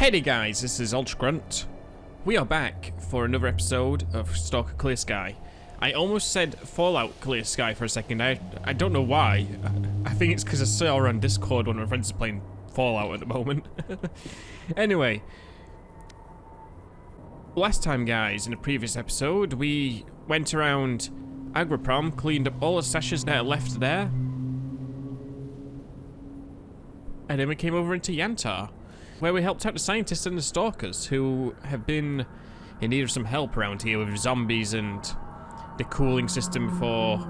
Hey guys, this is Grunt. We are back for another episode of Stalker Clear Sky. I almost said Fallout Clear Sky for a second. I don't know why. I think it's because I saw on Discord one of my friends is playing Fallout at the moment. Anyway. Last time, guys, in a previous episode, we went around Agriprom, cleaned up all the stashes that are left there. And then we came over into Yantar, where we helped out the scientists and the stalkers who have been in need of some help around here with zombies and the cooling system for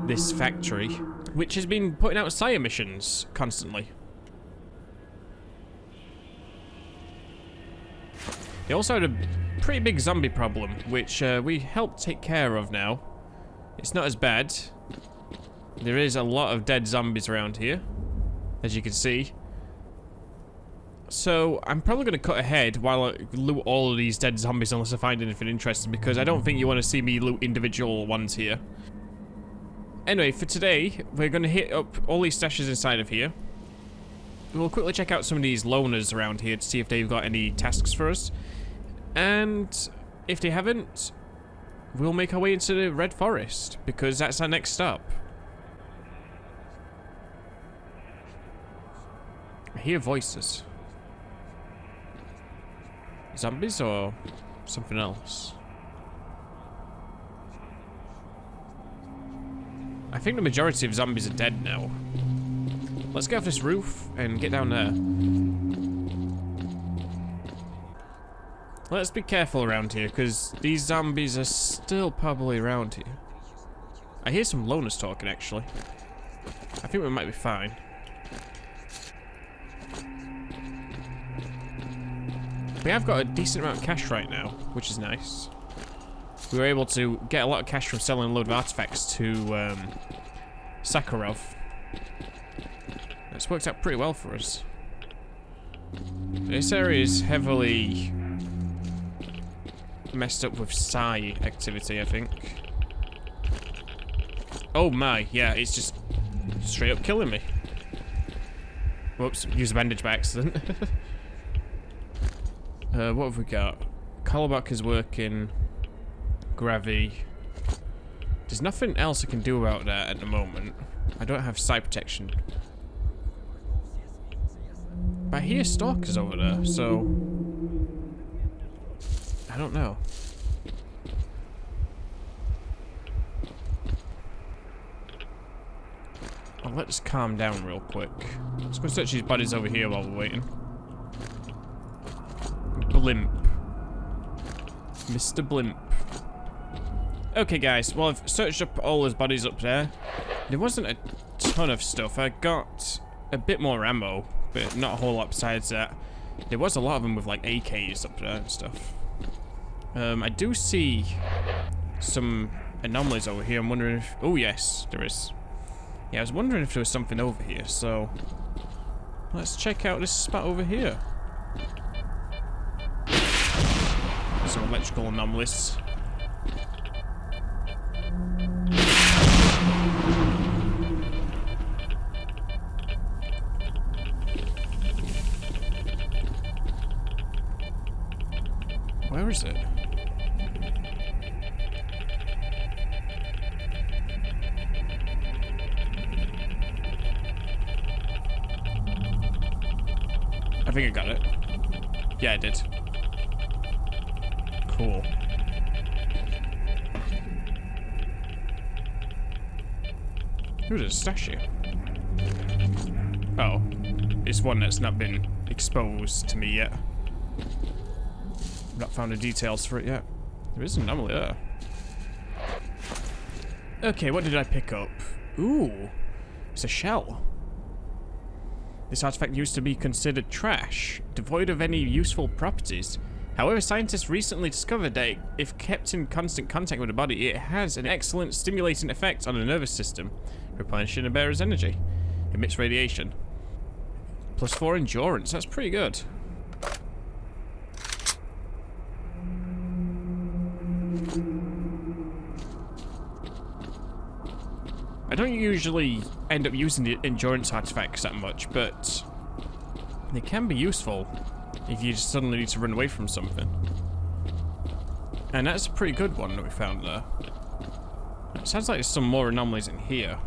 this factory, which has been putting out SIRE missions constantly. They also had a pretty big zombie problem, which we helped take care of now. It's not as bad. There is a lot of dead zombies around here, as you can see. So, I'm probably going to cut ahead while I loot all of these dead zombies unless I find anything interesting, because I don't think you want to see me loot individual ones here. Anyway, for today, we're going to hit up all these stashes inside of here. We'll quickly check out some of these loners around here to see if they've got any tasks for us. And if they haven't, we'll make our way into the Red Forest, because that's our next stop. I hear voices. Zombies or something else? I think the majority of zombies are dead now. Let's get off this roof and get down there. Let's be careful around here, because these zombies are still probably around here. I hear some loners talking, actually. I think we might be fine. We have got a decent amount of cash right now, which is nice. We were able to get a lot of cash from selling a load of artifacts to Sakharov. It's worked out pretty well for us. This area is heavily messed up with psi activity, I think. Oh my, yeah, it's just straight up killing me. Whoops, used a bandage by accident. What have we got? Callback is working. Gravy. There's nothing else I can do about that at the moment. I don't have psi protection. But I hear stalkers over there, so I don't know. Oh, let's calm down real quick. Let's go search these bodies over here while we're waiting. Blimp. Mr. Blimp. Okay, guys. Well, I've searched up all those bodies up there. There wasn't a ton of stuff. I got a bit more ammo, but not a whole lot besides that. There was a lot of them with, like, AKs up there and stuff. I do see some anomalies over here. I'm wondering if... Oh, yes, there is. Yeah, I was wondering if there was something over here, so... Let's check out this spot over here. Some electrical anomalies. Where is it? I think I got it. Yeah, I did. Cool. Who's a statue? Oh. It's one that's not been exposed to me yet. I've not found the details for it yet. There is an anomaly there. Okay, what did I pick up? Ooh. It's a shell. This artifact used to be considered trash, devoid of any useful properties. However, scientists recently discovered that if kept in constant contact with the body, it has an excellent stimulating effect on the nervous system, replenishing the bearer's energy. Emits radiation. +4 endurance, that's pretty good. I don't usually end up using the endurance artifacts that much, but they can be useful. if you just suddenly need to run away from something. And that's a pretty good one that we found there. It sounds like there's some more anomalies in here.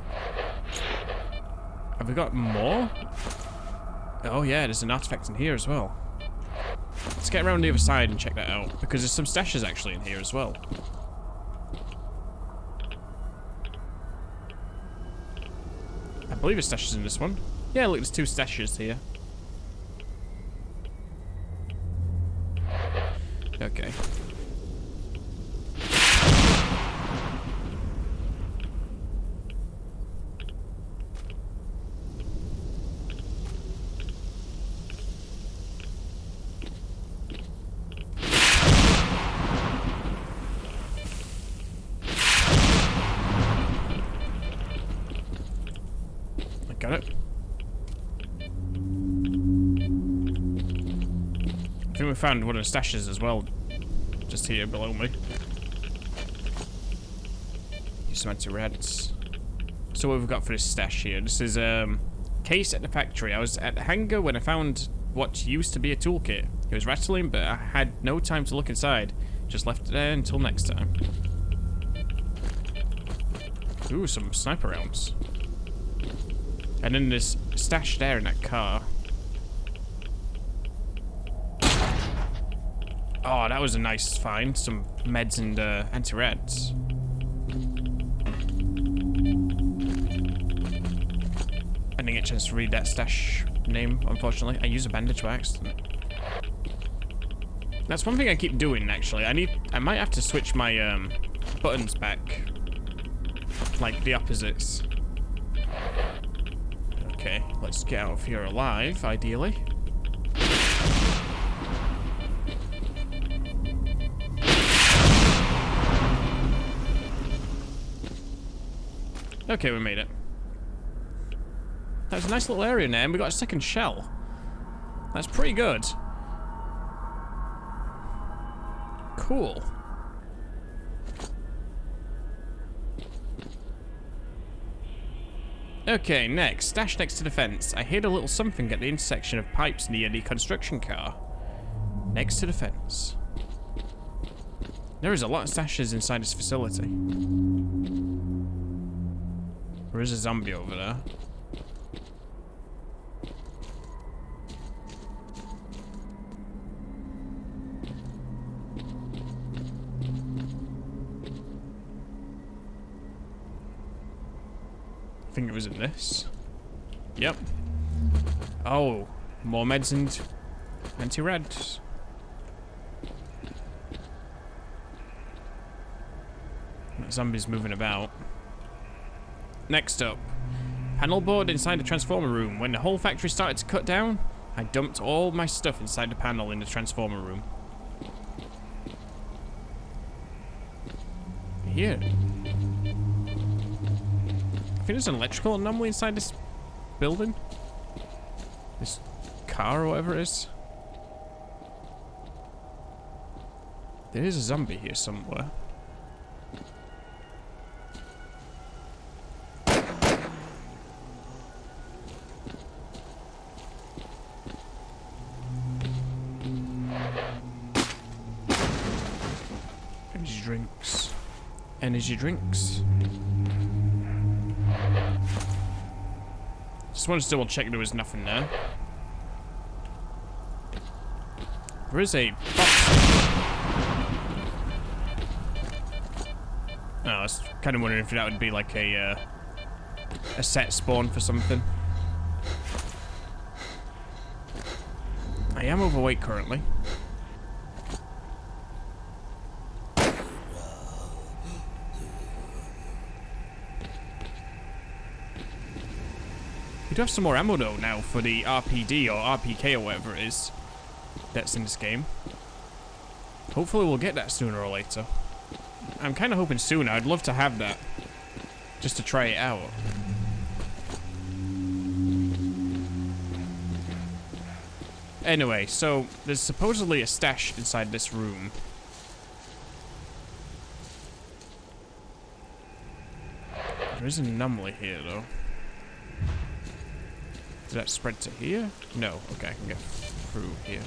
Have we got more? Oh yeah, there's an artifact in here as well. Let's get around the other side and check that out, because there's some stashes actually in here as well. I believe a stash is in this one. Yeah, look, there's 2 stashes here. Okay. Got it. I think we found one of the stashes as well, just here below me. Use some anti-reds. So what we've got for this stash here, this is case at the factory. I was at the hangar when I found what used to be a toolkit. It was rattling, but I had no time to look inside. Just left it there until next time. Ooh, some sniper rounds. And then there's stash there in that car. Oh, that was a nice find. Some meds and anti-reds. I didn't get a chance to read that stash name, unfortunately. I used a bandage by accident. That's one thing I keep doing, actually. I might have to switch my buttons back. Like the opposites. Okay, let's get out of here alive, ideally. Okay, we made it. That was a nice little area now, and we got a second shell. That's pretty good. Cool. Okay, next. Stash next to the fence. I hid a little something at the intersection of pipes near the construction car. Next to the fence. There is a lot of stashes inside this facility. There is a zombie over there. I think it was in this. Yep. Oh, more meds and anti-reds. That zombie's moving about. Next up. Panel board inside the transformer room. When the whole factory started to cut down, I dumped all my stuff inside the panel in the transformer room. Here. I think there's an electrical anomaly inside this building. This car or whatever it is. There is a zombie here somewhere. Energy drinks. Energy drinks. Just wanted to double check there was nothing there. There is a box. Oh, I was kind of wondering if that would be like a set spawn for something. I am overweight currently. We do have some more ammo though now for the RPD or RPK or whatever it is that's in this game. Hopefully we'll get that sooner or later. I'm kind of hoping soon. I'd love to have that just to try it out. Anyway, so there's supposedly a stash inside this room. There is an anomaly here though. Did that spread to here? No. Okay, I can get through here.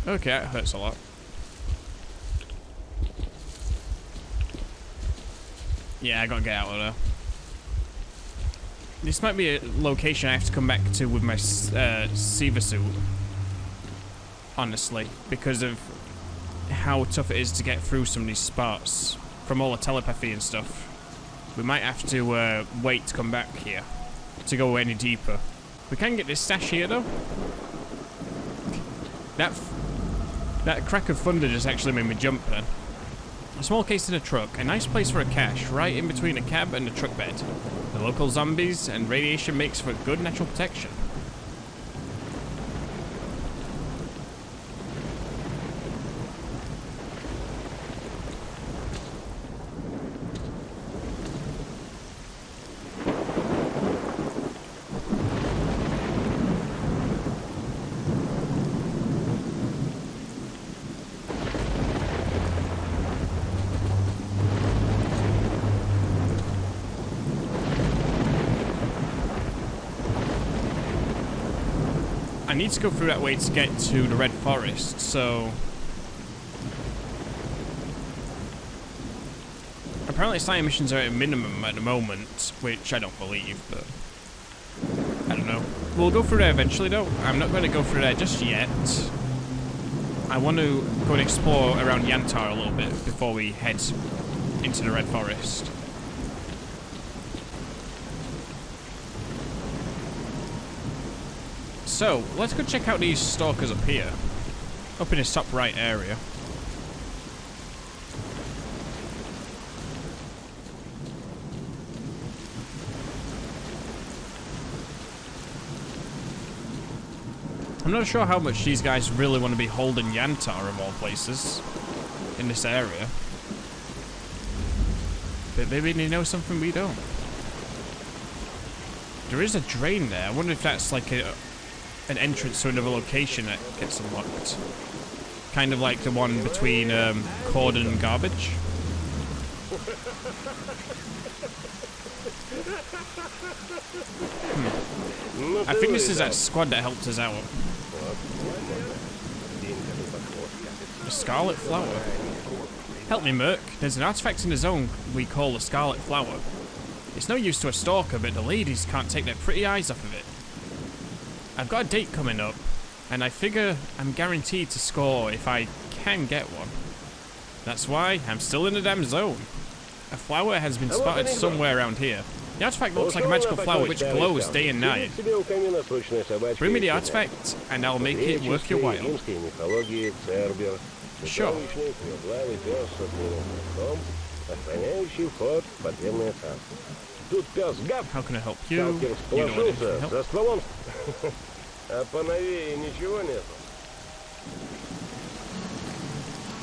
Okay, that hurts a lot. Yeah, I gotta get out of there. This might be a location I have to come back to with my Seaver suit. Honestly, because of how tough it is to get through some of these spots from all the telepathy and stuff. We might have to wait to come back here to go any deeper. We can get this stash here though. That crack of thunder just actually made me jump then. A small case in a truck, a nice place for a cache, right in between a cab and a truck bed. The local zombies and radiation makes for good natural protection. I need to go through that way to get to the Red Forest, so... Apparently science missions are at a minimum at the moment, which I don't believe, but... I don't know. We'll go through there eventually though. I'm not going to go through there just yet. I want to go and explore around Yantar a little bit before we head into the Red Forest. So, let's go check out these stalkers up here. Up in this top right area. I'm not sure how much these guys really want to be holding Yantar of all places in this area. But maybe they know something we don't. There is a drain there. I wonder if that's like an entrance to another location that gets unlocked. Kind of like the one between Cordon and Garbage. I think this is that squad that helped us out. The Scarlet Flower. Help me, Merc. There's an artifact in the zone we call the Scarlet Flower. It's no use to a stalker, but the ladies can't take their pretty eyes off of it. I've got a date coming up, and I figure I'm guaranteed to score if I can get one. That's why I'm still in the damn zone. A flower has been spotted somewhere around here. The artifact looks like a magical flower which glows day and night. Bring me the artifact, and I'll make it worth your while. Sure. How can I help you? You don't want any help?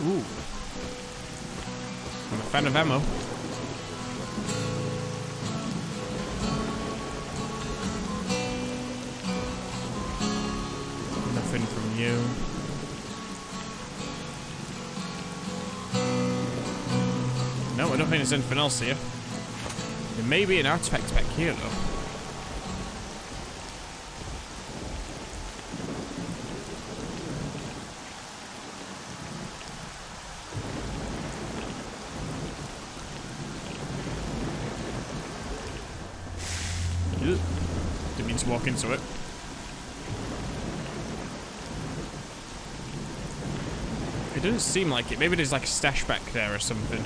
Ooh. I'm a fan of ammo. Nothing from you. No, I don't think there's anything else here. There may be an artifact back here, though. Ew. Didn't mean to walk into it. It doesn't seem like it. Maybe there's like a stash back there or something.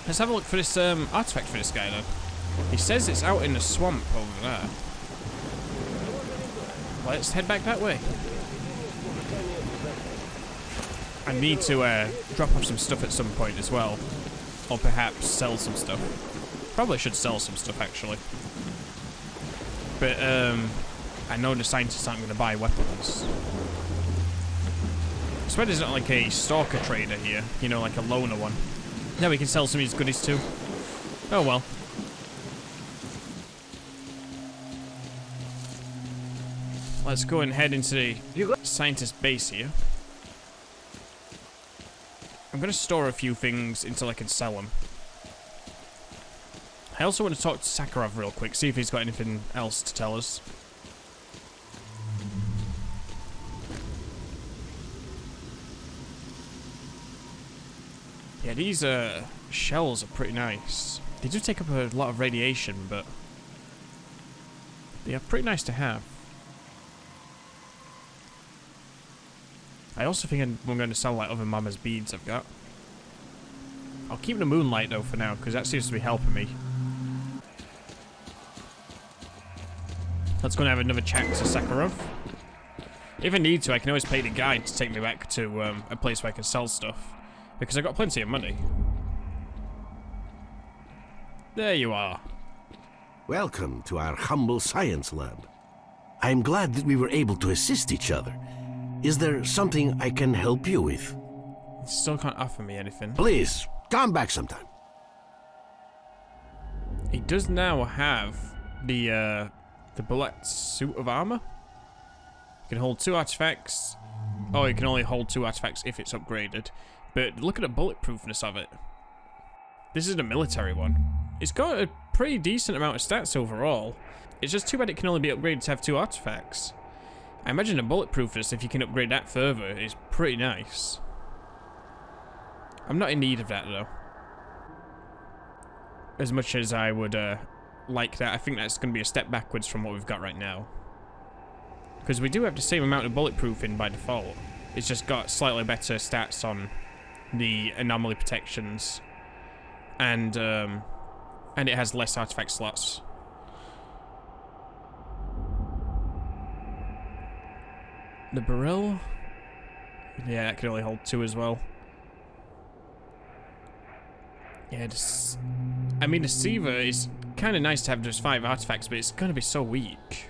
Let's have a look for this artifact for this guy, though. He says it's out in the swamp over there. Let's head back that way. I need to drop off some stuff at some point as well. Or perhaps sell some stuff. Probably should sell some stuff, actually. But, I know the scientists aren't going to buy weapons. I swear there's not like a Stalker trader here. You know, like a loner one. Yeah, we can sell some of these goodies too. Oh well. Let's go and head into the scientist base here. I'm gonna store a few things until I can sell them. I also want to talk to S.T.A.L.K.E.R real quick, see if he's got anything else to tell us. Yeah, these shells are pretty nice. They do take up a lot of radiation, but they are pretty nice to have. I also think I'm going to sell like other Mama's beads I've got. I'll keep the moonlight though for now, because that seems to be helping me. Let's go and have another chat to S.T.A.L.K.E.R. If I need to, I can always pay the guide to take me back to a place where I can sell stuff. Because I've got plenty of money. There you are. Welcome to our humble science lab. I'm glad that we were able to assist each other. Is there something I can help you with? You still can't offer me anything. Please, come back sometime. He does now have the bullet suit of armor. You can hold 2 artifacts. Oh, you can only hold 2 artifacts if it's upgraded. But look at the bulletproofness of it. This is the military one. It's got a pretty decent amount of stats overall. It's just too bad it can only be upgraded to have 2 artifacts. I imagine the bulletproofness, if you can upgrade that further, is pretty nice. I'm not in need of that though. As much as I would like that, I think that's going to be a step backwards from what we've got right now. Because we do have the same amount of bulletproofing by default. It's just got slightly better stats on the anomaly protections. And it has less artifact slots. The barrel? Yeah, that can only hold 2 as well. Yeah, I mean, the Seaver is kind of nice to have just 5 artifacts, but it's going to be so weak.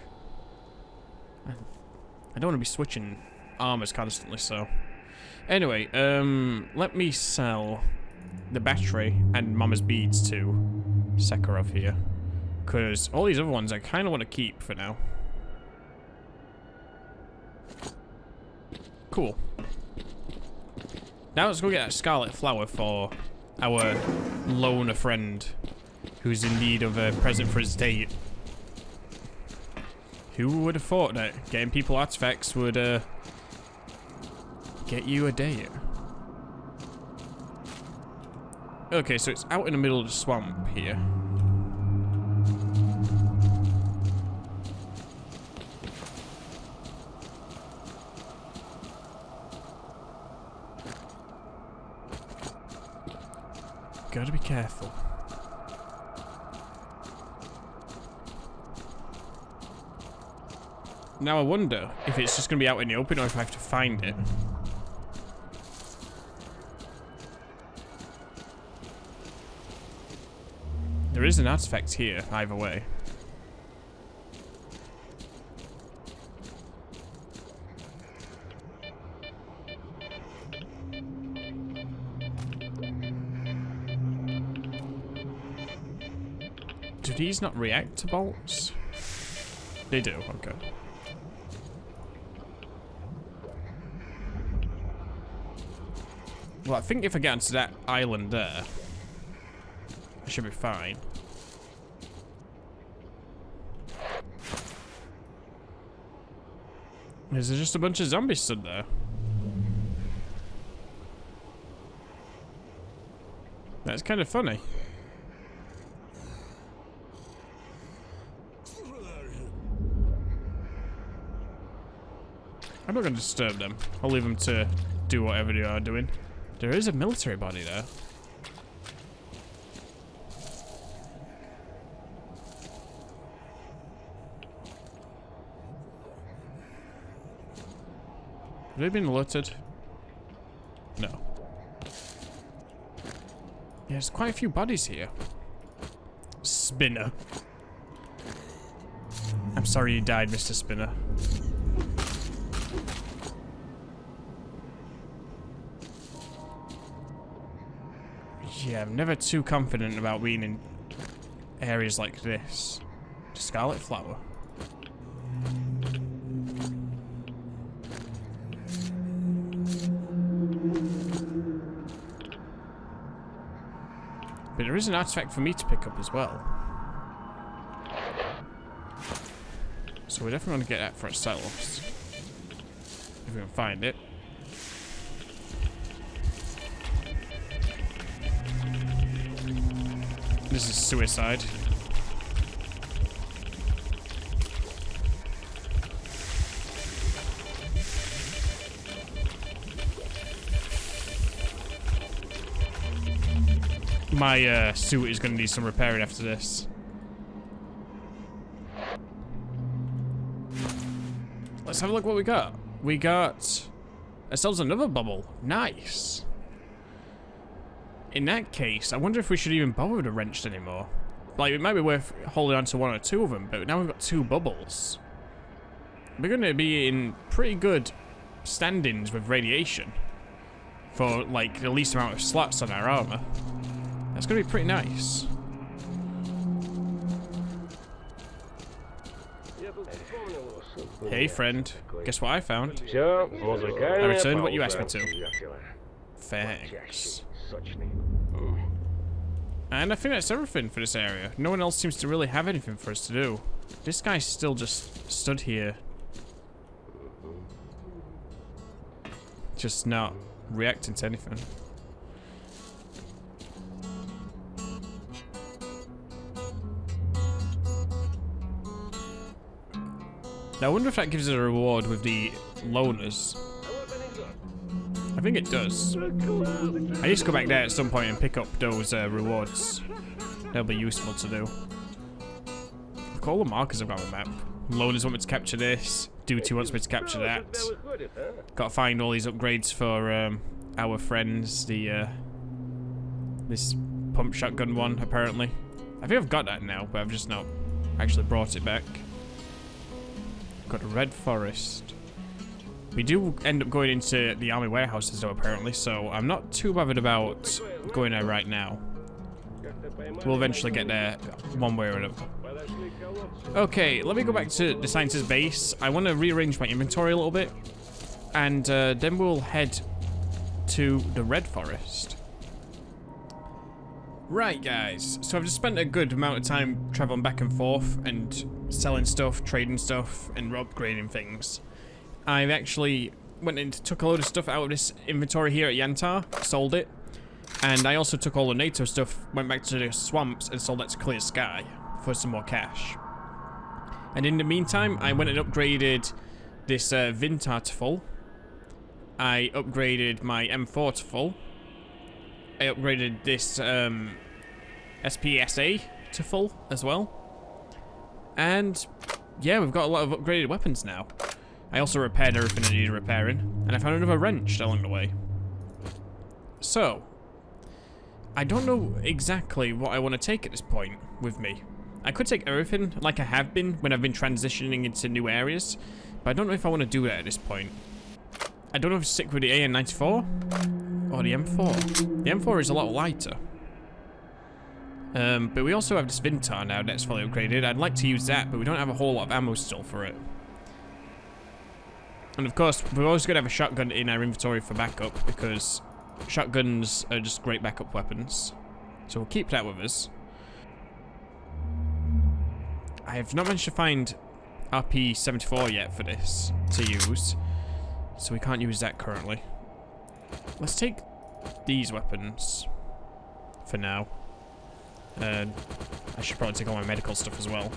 I don't want to be switching armors constantly, so... Anyway, let me sell the battery and Mama's beads to S.T.A.L.K.E.R here. Because all these other ones I kind of want to keep for now. Cool. Now let's go get that scarlet flower for our loner friend who's in need of a present for his date. Who would have thought that getting people artifacts would get you a date? Okay, so it's out in the middle of the swamp here. Gotta be careful. Now I wonder if it's just gonna be out in the open or if I have to find it. There is an artifact here, either way. Do these not react to bolts? They do, okay. Well, I think if I get onto that island there, I should be fine. Is there just a bunch of zombies stood there? That's kind of funny. I'm not going to disturb them. I'll leave them to do whatever they are doing. There is a military body there. Have they been looted? No. Yeah, there's quite a few bodies here. Spinner. I'm sorry you died, Mr. Spinner. Yeah, I'm never too confident about being in areas like this. Scarlet flower. But there is an artifact for me to pick up as well. So we're definitely going to get that for ourselves. If we can find it. This is suicide. My suit is going to need some repairing after this. Let's have a look what we got. We got ourselves another bubble. Nice. In that case, I wonder if we should even bother with a wrench anymore. Like, it might be worth holding on to one or two of them, but now we've got 2 bubbles. We're going to be in pretty good standings with radiation for, like, the least amount of slots on our armor. That's going to be pretty nice. Hey, friend. Guess what I found? I returned what you asked me to. Thanks. And I think that's everything for this area. No one else seems to really have anything for us to do. This guy's still just stood here. Just not reacting to anything. Now, I wonder if that gives us a reward with the loaners. I think it does. I need to go back there at some point and pick up those rewards. They'll be useful to do. Look at all the markers I've got on the map. Loaners want me to capture this. Duty wants me to capture that. Got to find all these upgrades for our friends. The this pump shotgun one, apparently. I think I've got that now, but I've just not actually brought it back. Got a red forest. We do end up going into the army warehouses though, apparently, so I'm not too bothered about going there right now. We'll eventually get there one way or another. Okay, let me go back to the scientist's base. I want to rearrange my inventory a little bit, and then we'll head to the red forest. Right, guys, so I've just spent a good amount of time traveling back and forth and selling stuff, trading stuff, and upgrading things. I've actually went and took a load of stuff out of this inventory here at Yantar, sold it, and I also took all the NATO stuff, went back to the swamps, and sold that to Clear Sky for some more cash. And in the meantime, I went and upgraded this Yantar to full. I upgraded my M4 to full. I upgraded this SPSA to full as well. And yeah, we've got a lot of upgraded weapons now. I also repaired everything I needed repairing, and I found another wrench along the way. So, I don't know exactly what I want to take at this point with me. I could take everything like I have been when I've been transitioning into new areas, but I don't know if I want to do that at this point. I don't know if to stick with the AN-94 or the M4. The M4 is a lot lighter. But we also have this Yantar now that's fully upgraded. I'd like to use that, but we don't have a whole lot of ammo still for it. And of course, we're always going to have a shotgun in our inventory for backup, because shotguns are just great backup weapons. So we'll keep that with us. I have not managed to find RP-74 yet for this to use, so we can't use that currently. Let's take these weapons for now. I should probably take all my medical stuff as well.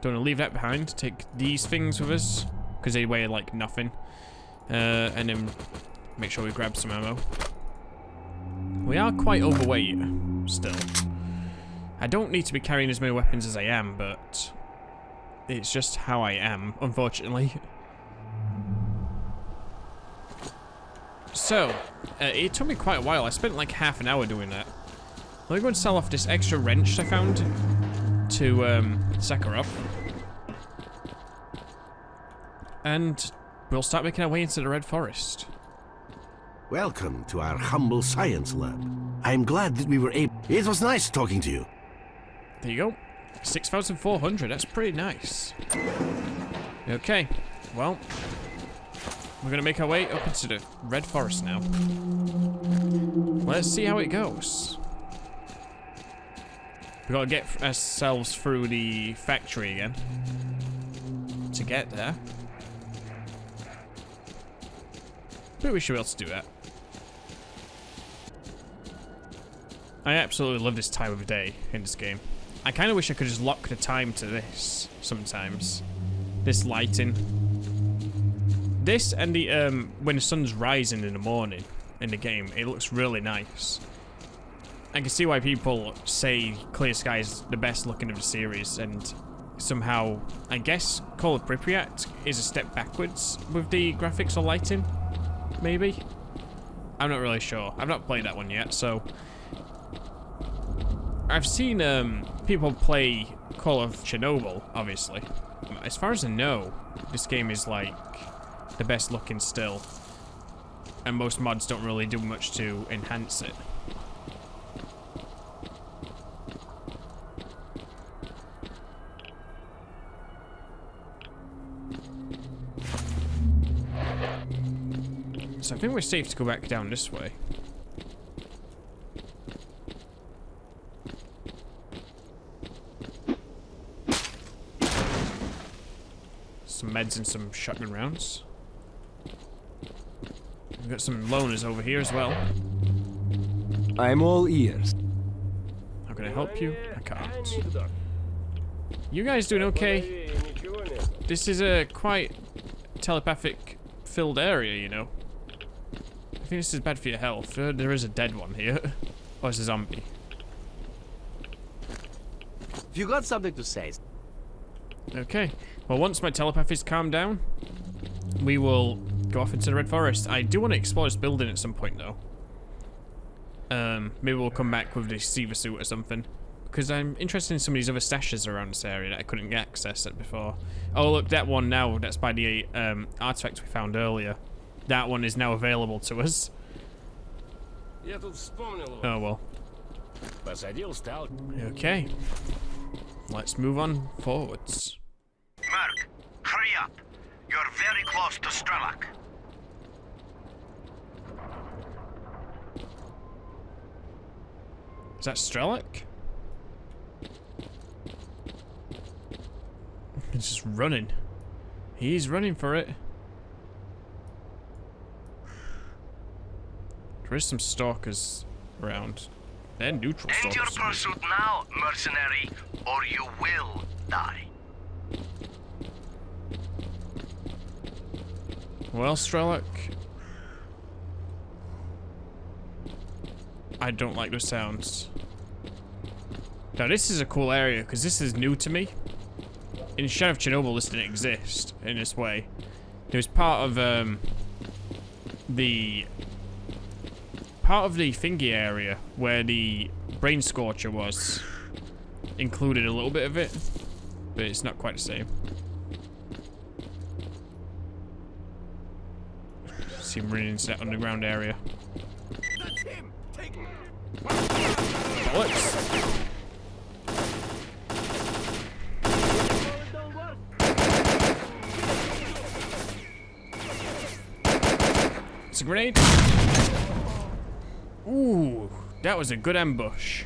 Don't want to leave that behind. Take these things with us, because they weigh like nothing. And then make sure we grab some ammo. We are quite overweight still. I don't need to be carrying as many weapons as I am, but it's just how I am, unfortunately. So, it took me quite a while. I spent like half an hour doing that. Let me go and sell off this extra wrench I found to Sakharov. And we'll start making our way into the Red Forest. Welcome to our humble science lab. I'm glad that we were able... It was nice talking to you. There you go. 6,400. That's pretty nice. Okay. Well, we're going to make our way up into the Red Forest now. Let's see how it goes. We gotta get ourselves through the factory again to get there. But we should be able to do that. I absolutely love this time of day in this game. I kind of wish I could just lock the time to this sometimes. This lighting. This and the when the sun's rising in the morning in the game, it looks really nice. I can see why people say Clear Sky is the best looking of the series, and somehow, I guess Call of Pripyat is a step backwards with the graphics or lighting, maybe? I'm not really sure. I've not played that one yet, so... I've seen people play Call of Chernobyl, obviously. As far as I know, this game is like the best looking still, and most mods don't really do much to enhance it. So I think we're safe to go back down this way. Some meds and some shotgun rounds. We've got some loners over here as well. I'm all ears. How can I help you? I can't. You guys doing okay? This is a quite telepathic filled area, you know. I think this is bad for your health. There is a dead one here. Or it's a zombie. If you got something to say. Okay. Well, once my telepathy's calmed down, we will go off into the Red Forest. I do want to explore this building at some point, though. Maybe we'll come back with the Seaver suit or something. Because I'm interested in some of these other stashes around this area that I couldn't get access at before. Oh, look, that one now, that's by the artifact we found earlier. That one is now available to us. Oh, well. Okay. Let's move on forwards. Merc, hurry up. You're very close to Strelok. Is that Strelok? He's just running. He's running for it. There is some stalkers around. They're neutral End your stalkers. pursuit now, mercenary, or you will die. Well, Strelok. I don't like those sounds. Now, this is a cool area, because this is new to me. In Shadow of Chernobyl, this didn't exist in this way. It was part of the thingy area where the brain scorcher was. Included a little bit of it, but it's not quite the same. See him running into that underground area. That's him. Take him. Bullets. It's a grenade. Ooh, that was a good ambush.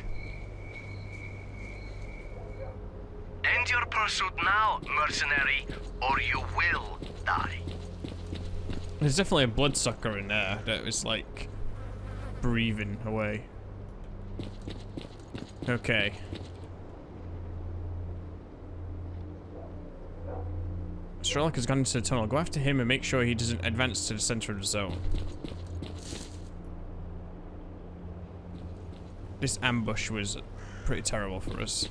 End your pursuit now, mercenary, or you will die. There's definitely a bloodsucker in there that was like breathing away. Okay. Strelok has gone into the tunnel. Go after him and make sure he doesn't advance to the center of the zone. This ambush was pretty terrible for us.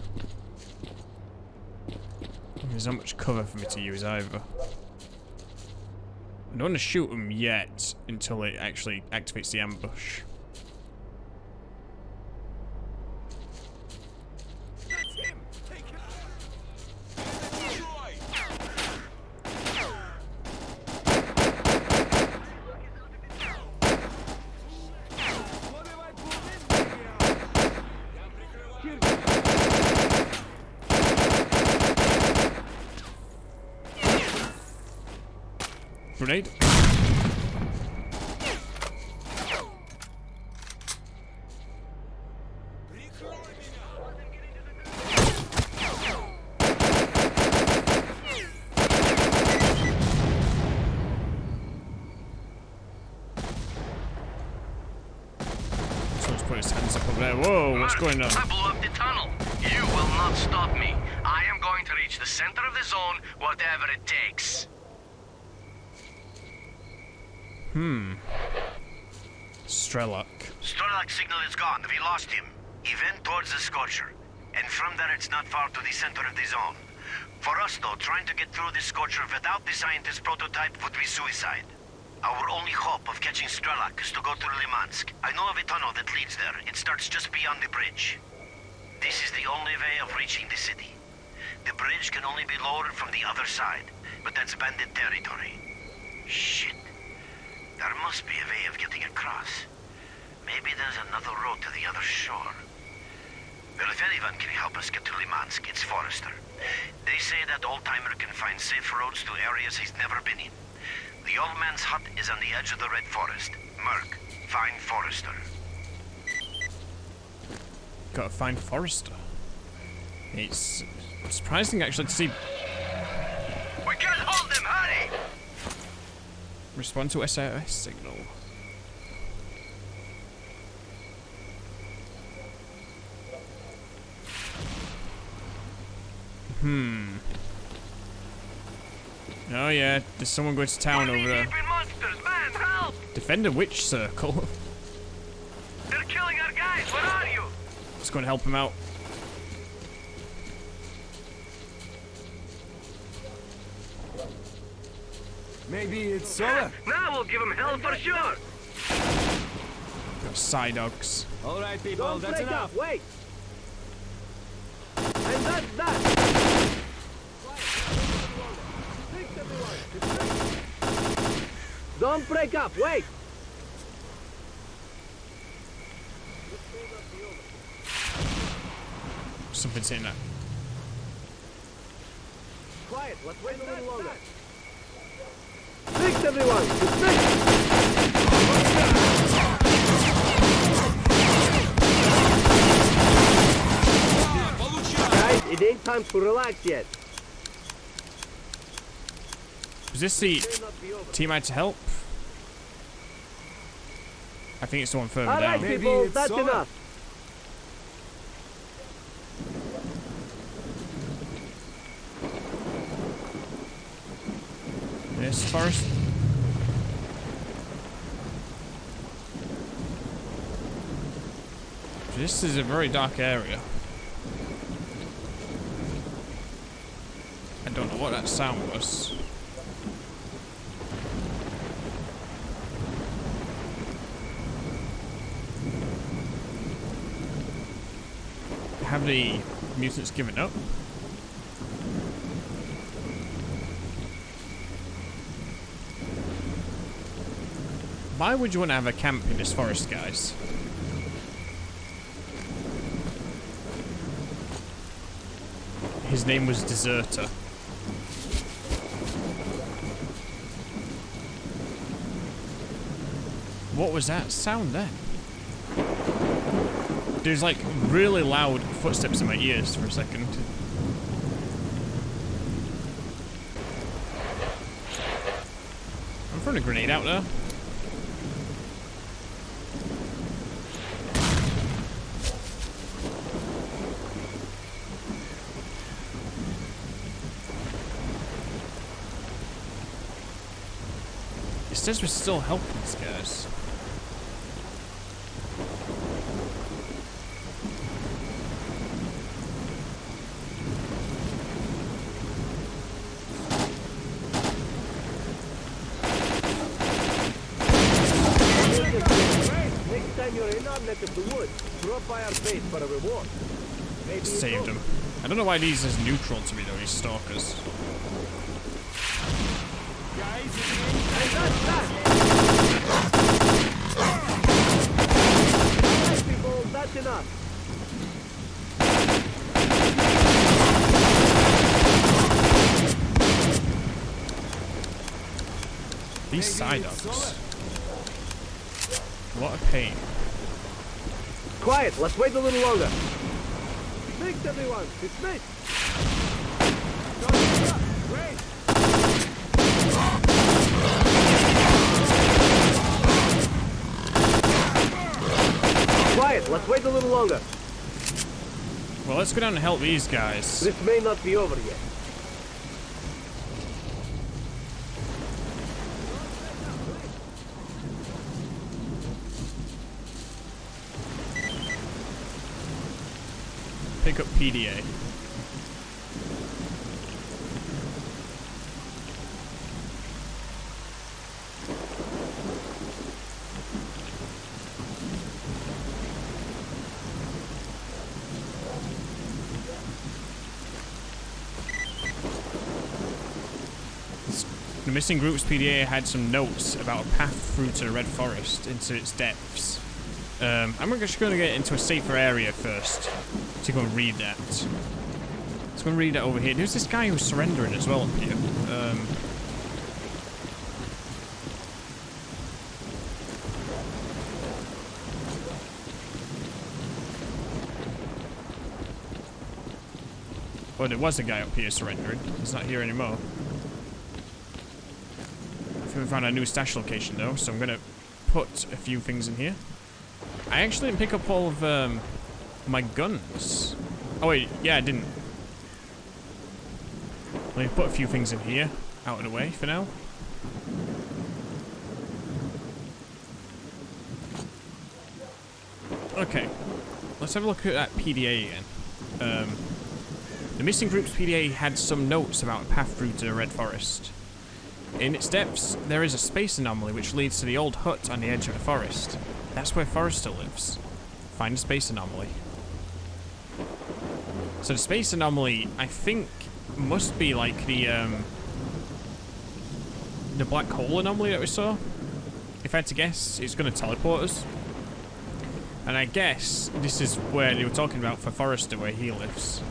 There's not much cover for me to use either. I don't want to shoot him yet until it actually activates the ambush. That's him. Take him. Grenade. put his hands up over there. Whoa, what's going on? I blew up the tunnel. You will not stop me. I am going to reach the center of the zone, whatever it takes. Strelok. Strelok signal is gone. We lost him. He went towards the Scorcher. And from there, it's not far to the center of the zone. For us, though, trying to get through the Scorcher without the scientist prototype would be suicide. Our only hope of catching Strelok is to go through Limansk. I know of a tunnel that leads there. It starts just beyond the bridge. This is the only way of reaching the city. The bridge can only be lowered from the other side, but that's bandit territory. Shit. There must be a way of getting across. Maybe there's another road to the other shore. Well, if anyone can help us get to Limansk, it's Forrester. They say that old-timer can find safe roads to areas he's never been in. The old man's hut is on the edge of the Red Forest. Merc, find Forrester. Gotta find Forrester. It's surprising actually to see. We can't hold them, hurry! Respond to SOS signal. Oh yeah, there's someone going to town over there. Monsters, man, help! Defend a witch circle. They're killing our guys, where are you? Let's go and help him out. Maybe it's Solar. Now we'll give them hell for sure. Got side dogs. All right, people, Don't that's break enough. up, wait! And that's that! Don't break up, wait! Something's in that. Quiet, let's wait a little longer. Fix everyone! It's fixed! Guys, it ain't time to relax yet. Was this the team out to help? I think it's the one further Alright, down. people, it's that's Solar. enough. This forest. This is a very dark area. I don't know what that sound was. Have the mutants given up? Why would you want to have a camp in this forest, guys? His name was Deserter. What was that sound then? There's like really loud footsteps in my ears for a second. I'm throwing a grenade out there. It says we're still helping these guys. Next time you're in our neck of the woods, drop by our base for a reward. Maybe it's Saved over. him. I don't know why these is neutral to me though, these stalkers. And that's that! Alright, people, that's enough. These side ups. What a pain. Quiet, let's wait a little longer. Fix everyone, it's fixed. Great. Quiet, a little longer. Well, let's go down and help these guys. This may not be over yet. Pick up PDA. The missing group's PDA had some notes about a path through to the Red Forest into its depths. I'm just going to get into a safer area first to go and read that. Let's go and read that over here. There's this guy who's surrendering as well up here. Well, there was a guy up here surrendering. He's not here anymore. I think we found a new stash location though, so I'm going to put a few things in here. I actually didn't pick up all of my guns. Oh wait, yeah, I didn't. Let me put a few things in here, out of the way for now. Okay, let's have a look at that PDA again. The missing group's PDA had some notes about a path through to the Red Forest. In its depths, there is a space anomaly which leads to the old hut on the edge of the forest. That's where Forrester lives. Find a space anomaly. So the space anomaly, I think, must be like the black hole anomaly that we saw. If I had to guess, it's going to teleport us. And I guess this is where they were talking about for Forrester, where he lives.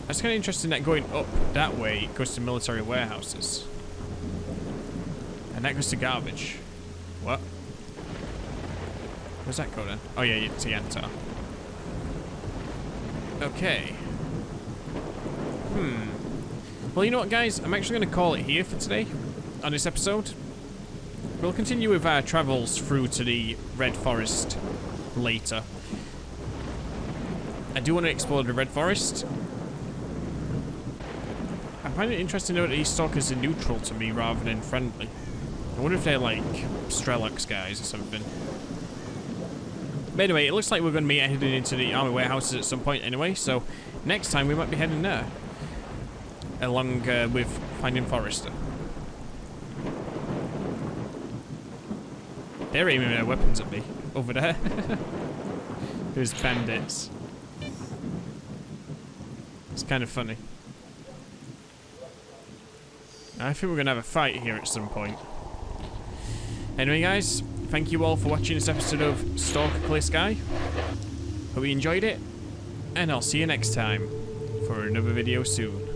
That's kind of interesting that going up that way goes to military warehouses. And that goes to garbage. What? Where's that go then? Oh yeah, it's Yantar. Okay. Well, you know what, guys? I'm actually going to call it here for today on this episode. We'll continue with our travels through to the Red Forest later. I do want to explore the Red Forest. I find it interesting to know that these stalkers are neutral to me rather than friendly. I wonder if they're like Strelok's guys or something. But anyway, it looks like we're going to be heading into the army warehouses at some point anyway, so next time we might be heading there. Along with finding Forrester. They're aiming their weapons at me. Over there. There's bandits. It's kind of funny. I think we're going to have a fight here at some point. Anyway, guys, thank you all for watching this episode of Stalker Clear Sky. Hope you enjoyed it, and I'll see you next time for another video soon.